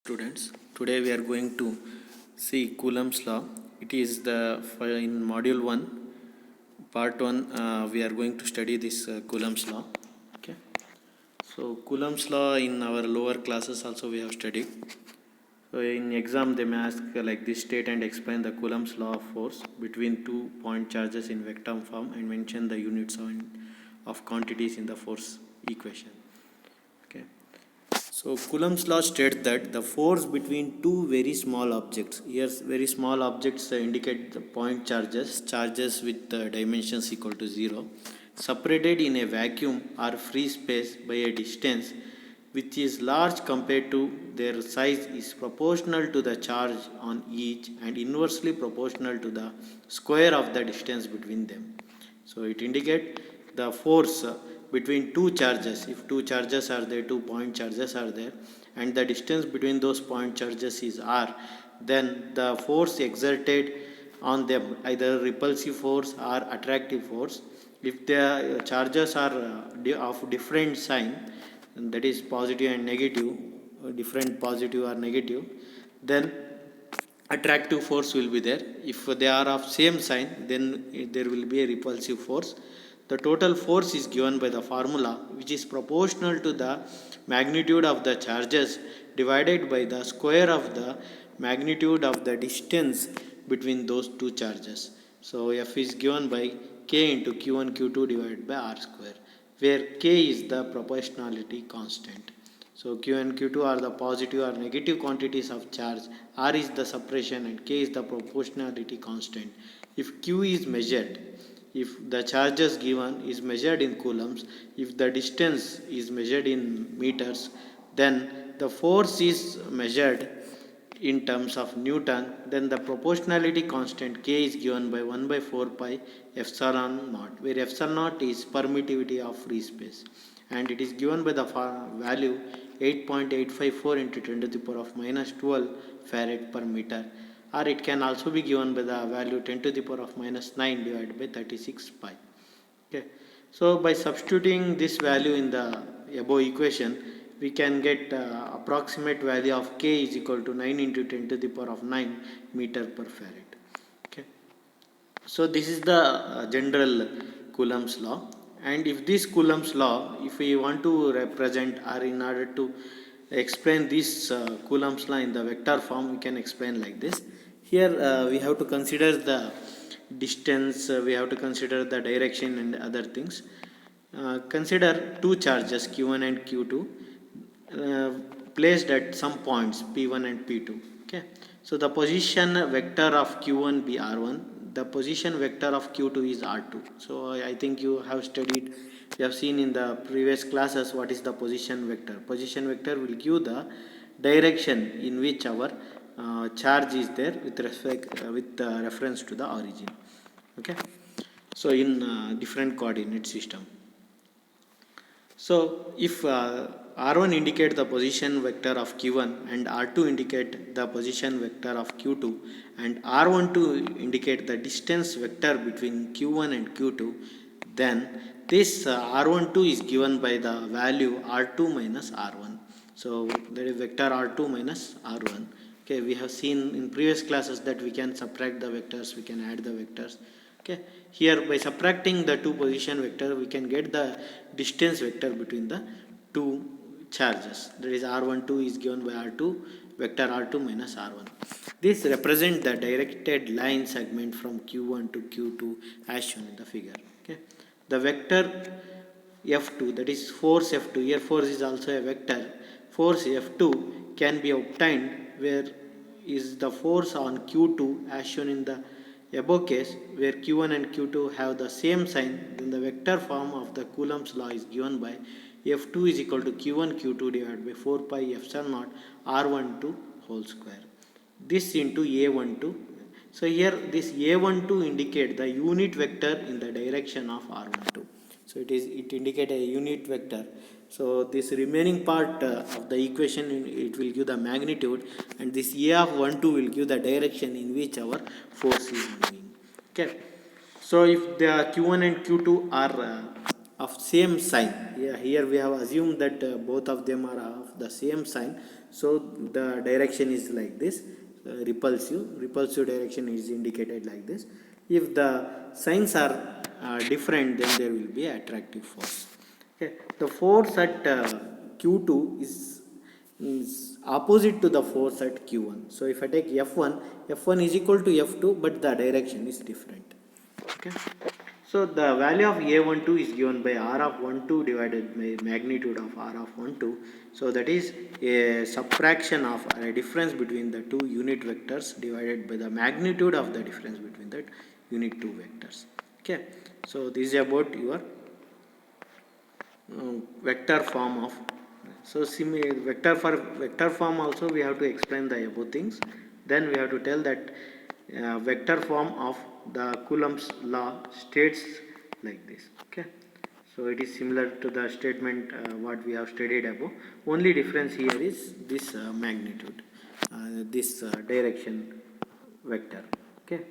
Students, today we are going to see Coulomb's law. It is in module 1, part 1. We are going to study this Coulomb's law. Okay, so Coulomb's law in our lower classes also we have studied. So in exam they may ask like this: state and explain the Coulomb's law of force between two point charges in vector form and mention the units of quantities in the force equation. Okay. So Coulomb's law states that the force between two very small objects, here very small objects indicate the point charges with dimensions equal to 0, separated in a vacuum or free space by a distance which is large compared to their size, is proportional to the charge on each and inversely proportional to the square of the distance between them. So it indicates the force between two charges. If two charges are there, 2 point charges are there, and the distance between those point charges is r, then the force exerted on them, either repulsive force or attractive force, if the charges are of different sign, that is positive and negative, different positive or negative, then attractive force will be there. If they are of same sign, then there will be a repulsive force. The total force is given by the formula, which is proportional to the magnitude of the charges divided by the square of the magnitude of the distance between those two charges. So F is given by K into Q1 Q2 divided by R square, where K is the proportionality constant. So Q and Q2 are the positive or negative quantities of charge, R is the separation, and K is the proportionality constant. If Q is measured, if the charges given is measured in coulombs, if the distance is measured in meters, then the force is measured in terms of Newton, then the proportionality constant K is given by 1 by 4 pi epsilon naught, where epsilon naught is permittivity of free space, and it is given by the value 8.854 into 10 to the power of minus 12 farad per meter, or it can also be given by the value 10 to the power of minus 9 divided by 36 pi. Okay. So by substituting this value in the above equation, we can get approximate value of K is equal to 9 into 10 to the power of 9 meter per farad. Okay. So this is the general Coulomb's law. And if this Coulomb's law, if we want to represent, or in order to explain this Coulomb's law in the vector form, we can explain like this. Here we have to consider the distance, we have to consider the direction and other things. Consider two charges Q1 and Q2 placed at some points P1 and P2. Okay. So the position vector of Q1 be R1, the position vector of Q2 is R2. So I think you have studied, you have seen in the previous classes what is the position vector. Position vector will give the direction in which our charge is there with respect with reference to the origin. Okay. So in different coordinate system. So if R1 indicate the position vector of Q1 and R2 indicate the position vector of Q2 and R12 indicate the distance vector between Q1 and Q2, then this R12 is given by the value R2 minus R1. So there is vector R2 minus R1. Okay, we have seen in previous classes that we can subtract the vectors, we can add the vectors. Okay. Here by subtracting the two position vector, we can get the distance vector between the two charges. That is R12 is given by R2, vector R2 minus R1. This represents the directed line segment from Q1 to Q2 as shown in the figure. Okay. The vector F2, that is force F2, here force is also a vector. Force F2 can be obtained where is the force on Q2 as shown in the above case, where Q1 and Q2 have the same sign, then the vector form of the Coulomb's law is given by F2 is equal to Q1 Q2 divided by 4 pi epsilon naught R12 whole square. This into A12. So here this A12 indicate the unit vector in the direction of R12. So it indicate a unit vector. So this remaining part of the equation, it will give the magnitude, and this A of 1 2 will give the direction in which our force is moving. Okay. So if the Q1 and Q2 are of same sign. Yeah, here we have assumed that both of them are of the same sign, so the direction is like this. Repulsive direction is indicated like this. If the signs are different, then there will be attractive force. Okay, the force at q2 is opposite to the force at q1. So if I take f1 is equal to f2, but the direction is different. Okay, so the value of a12 is given by r of 12 divided by magnitude of r of 12. So that is a subtraction of a difference between the two unit vectors divided by the magnitude of the difference between the unit two vectors. Okay, so this is about your vector form of. So vector form also we have to explain the above things. Then we have to tell that vector form of the Coulomb's law states like this. Okay, so it is similar to the statement what we have studied above. Only difference here is this magnitude, this direction vector. Okay,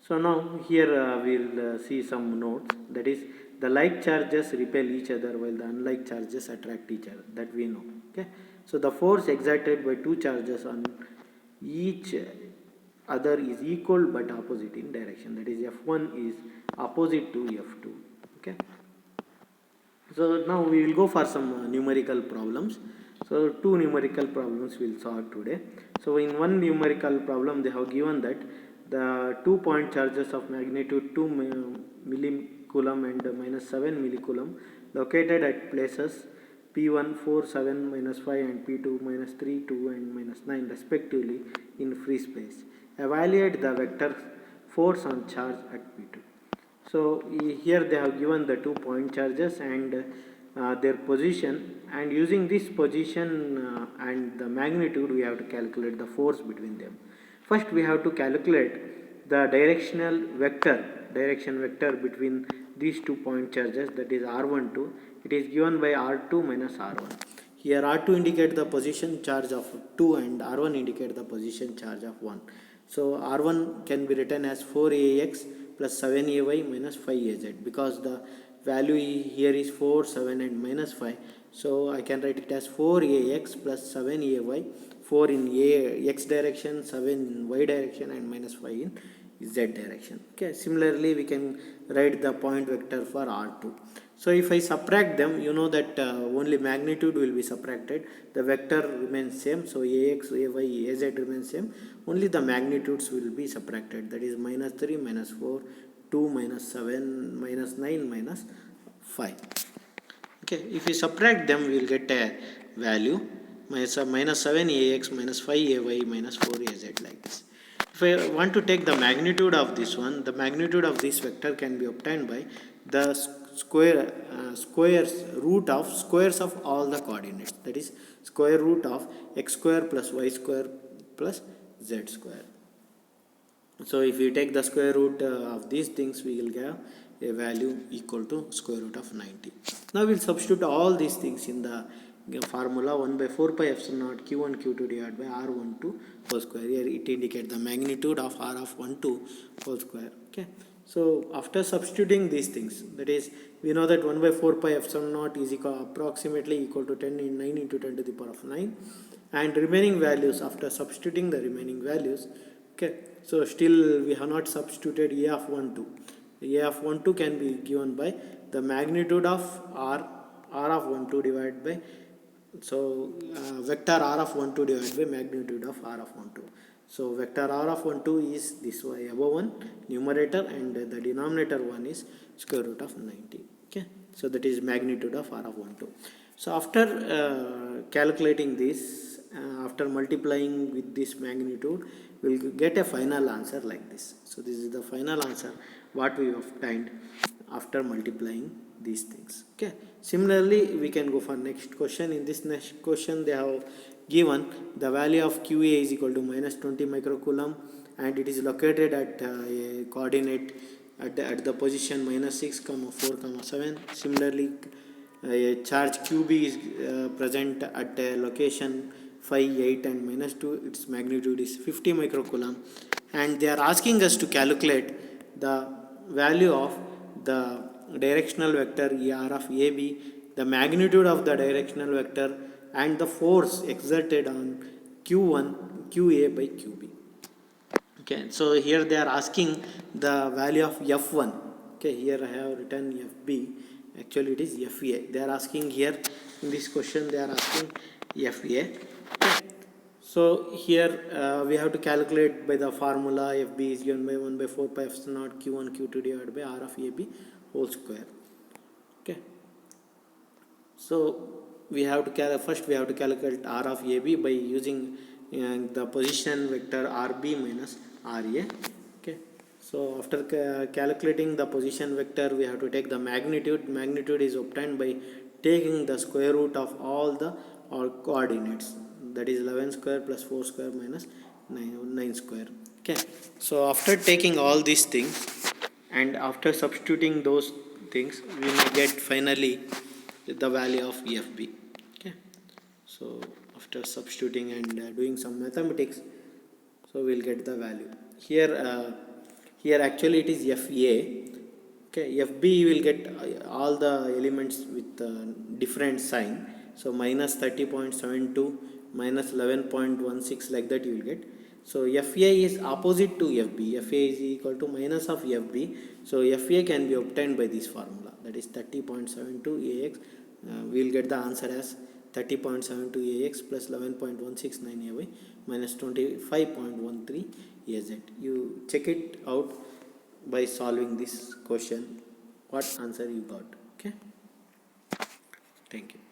so now here we'll see some notes. That is, the like charges repel each other while the unlike charges attract each other. That we know. Okay, so the force exerted by two charges on each other is equal but opposite in direction. That is, F1 is opposite to F2. Okay, so now we will go for some numerical problems. So two numerical problems we will solve today. So in one numerical problem they have given that the 2 point charges of magnitude 2 millicoulomb and minus 7 millicoulomb located at places P1 4 7 minus 5 and P2 minus 3 2 and minus 9 respectively in free space. Evaluate the vector force on charge at P2. So here they have given the 2 point charges and their position, and using this position and the magnitude we have to calculate the force between them. First we have to calculate the direction vector between these 2 point charges, that is R12. It is given by R2 minus R1. Here R2 indicate the position charge of 2 and R1 indicate the position charge of 1. So R1 can be written as 4ax plus 7ay minus 5az, because the value here is 4, 7 and minus 5. So I can write it as 4ax plus 7ay, 4 in x direction, 7 in y direction and minus 5 in z direction. Okay, similarly we can write the point vector for R2. So if I subtract them, you know that only magnitude will be subtracted, the vector remains same. So ax, ay, az remains same, only the magnitudes will be subtracted, that is minus 3 minus 4, 2 minus 7 minus 9 minus 5. Okay, if we subtract them we will get a value minus 7 ax minus 5 ay minus 4 az, like this. If I want to take the magnitude of this one, the magnitude of this vector can be obtained by the root of squares of all the coordinates, that is square root of x square plus y square plus z square. So if we take the square root of these things, we will get a value equal to square root of 90. Now we will substitute all these things in the formula 1 by 4 pi epsilon naught q1 q2 divided by r12 whole square. Here it indicates the magnitude of r of 12 whole square. Okay, so after substituting these things, that is, we know that 1 by 4 pi epsilon naught is approximately equal to 10 in 9 into 10 to the power of 9, and remaining values, after substituting the remaining values. Okay, so still we have not substituted a of 12. A of 12 can be given by the magnitude of r of 12 divided by, so vector r of 12 divided by magnitude of r of 12. So vector r of 12 is this way, above one numerator, and the denominator one is square root of 90. Okay, so that is magnitude of r of 12. So after calculating this, after multiplying with this magnitude, we will get a final answer like this. So this is the final answer what we obtained after multiplying these things. Okay, similarly we can go for next question. In this next question they have given the value of qa is equal to minus 20 microcoulomb, and it is located at a coordinate at the position minus 6, 4, 7. Similarly a charge qb is present at a location 5, 8 and minus 2. Its magnitude is 50 microcoulomb, and they are asking us to calculate the value of the directional vector R of AB, the magnitude of the directional vector, and the force exerted on Q1, QA by QB. Okay, so here they are asking the value of F1. Okay, here I have written FB, actually it is FA. They are asking here in this question, they are asking FA. Okay. So here we have to calculate by the formula FB is given by 1 by 4 pi epsilon naught Q1 Q2 divided by R of AB whole square. Okay. So we have to first we have to calculate R of AB by using the position vector RB minus RA. Okay. So after calculating the position vector, we have to take the magnitude. Magnitude is obtained by taking the square root of all the coordinates, that is 11 square plus 4 square minus 9 square. Okay. So after taking all these things and after substituting those things, we may get finally the value of FB. Okay. So after substituting and doing some mathematics, so we'll get the value here actually it is FA. Okay, FB will get all the elements with different sign, so minus 30.72 minus 11.16 like that you will get. So FA is opposite to FB. FA is equal to minus of FB, so FA can be obtained by this formula, that is 30.72 AX. We will get the answer as 30.72 AX plus 11.169 AY minus 25.13 AZ. You check it out by solving this question, what answer you got. Okay, thank you.